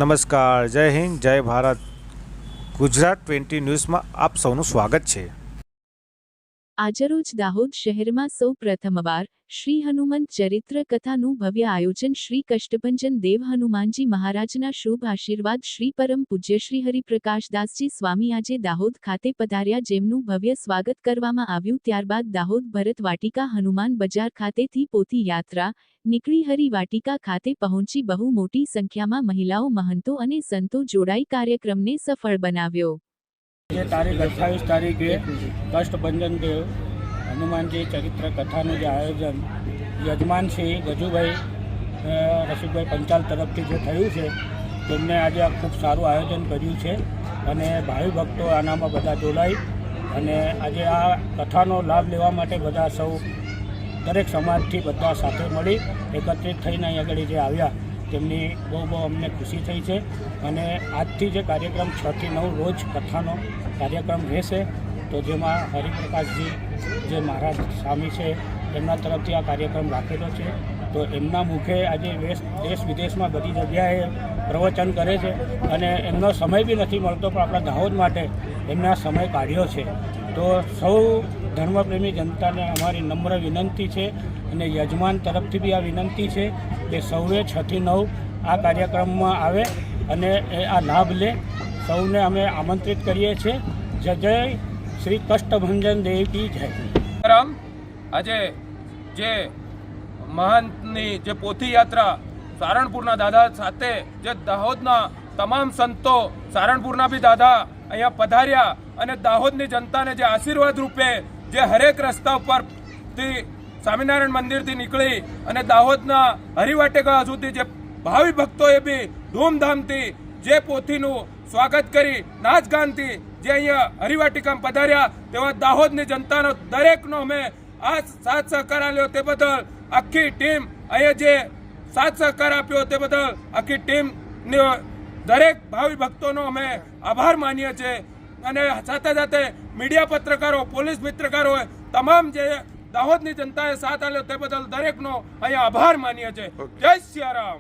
નમસ્કાર, જય હિન્દ, જય ભારત. ગુજરાત 20 ન્યૂઝમાં આપ સૌનું સ્વાગત છે. આજરોજ દાહોદ શહેરમાં સૌ પ્રથમવાર શ્રી હનુમંત ચરિત્ર કથાનું ભવ્ય આયોજન શ્રી કષ્ટભંજન દેવ હનુમાનજી મહારાજના શુભ આશીર્વાદ શ્રી પરમ પૂજ્ય શ્રી હરિપ્રકાશદાસજી સ્વામી આજે દાહોદ ખાતે પધાર્યા, જેમનું ભવ્ય સ્વાગત કરવામાં આવ્યું. ત્યારબાદ દાહોદ ભરત વાટિકા હનુમાન બજાર ખાતેથી પોથી યાત્રા નીકળી હરિવાટિકા ખાતે પહોંચી બહુ મોટી સંખ્યામાં મહિલાઓ, મહંતો અને સંતો જોડાઈ કાર્યક્રમને સફળ બનાવ્યો. ये तारीख 28 तारीखे कष्टभंजन देव हनुमानजी चरित्र कथाનું જે આયોજન યજમાન શ્રી ગજુભાઈ રસિકભાઈ પંચાલ તરફથી જે થયું છે તેમને આજે આ ખૂબ સારું આયોજન કર્યું છે અને ભાવિ ભક્તો આનામાં બધા જોડાઈ અને આજે આ કથાનો લાભ લેવા માટે બધા સૌ દરેક સમાજથી બધા સાથે મળી એકત્રિત થઈને અહીં આગળ જે આવ્યા તેમની બહુ અમને ખુશી થઈ છે. અને આજથી જે કાર્યક્રમ 6 થી 9 રોજ કથાનો કાર્યક્રમ રહેશે, તો જેમાં હરિપ્રકાશજી જે મહારાજ સ્વામી છે એમના તરફથી આ કાર્યક્રમ રાખેલો છે. તો એમના મુખે આજે દેશ વિદેશમાં બધી જગ્યાએ પ્રવચન કરે છે અને એમનો સમય બી નથી મળતો, પણ આપણા દાહોદ માટે એમને આ સમય કાઢ્યો છે. તો સૌ ધર્મપ્રેમી જનતાને અમારી નમ્ર વિનંતી છે અને યજમાન તરફથી બી આ વિનંતી છે કે સૌએ 6 થી 9 આ કાર્યક્રમમાં આવે અને આ લાભ લે. સૌને અમે આમંત્રિત કરીએ છીએ. જય જય શ્રી કષ્ટભંજન દેવ કી જય. આજે જે મહંતની જે પોથી યાત્રા સારણપુરના દાદા સાથે જે દાહોદના તમામ સંતો, સારણપુરના બી દાદા અહીંયા પધાર્યા અને દાહોદની જનતાને જે આશીર્વાદ રૂપે જે હરેક રસ્તા ઉપરથી સ્વામિનારાયણ મંદિરથી નીકળી અને દાહોદના હરિવાટિકા સુધી જે ભાવિ ભક્તોએ બી ધૂમધામથી જે પોથીનું સ્વાગત કરી નાચગાનથી જે અહીંયા હરિવાટિકામાં પધાર્યા, તેવા દાહોદની જનતાનો દરેકનો અમે આ સાથ સહકાર આપ્યો તે બદલ આખી ટીમ અહીંયા જે સાથ સહકાર આપ્યો તે બદલ આખી ટીમની દરેક ભાવિ ભક્તોનો અમે આભાર માનીએ છીએ. અને સાથે સાથે મીડિયા પત્રકારો, પોલીસ પત્રકારો, તમામ જે દાહોદની જનતાએ સાથ આપ્યો તે બદલ દરેકનો અહીંયા આભાર માનીએ છીએ. જય સિયારામ.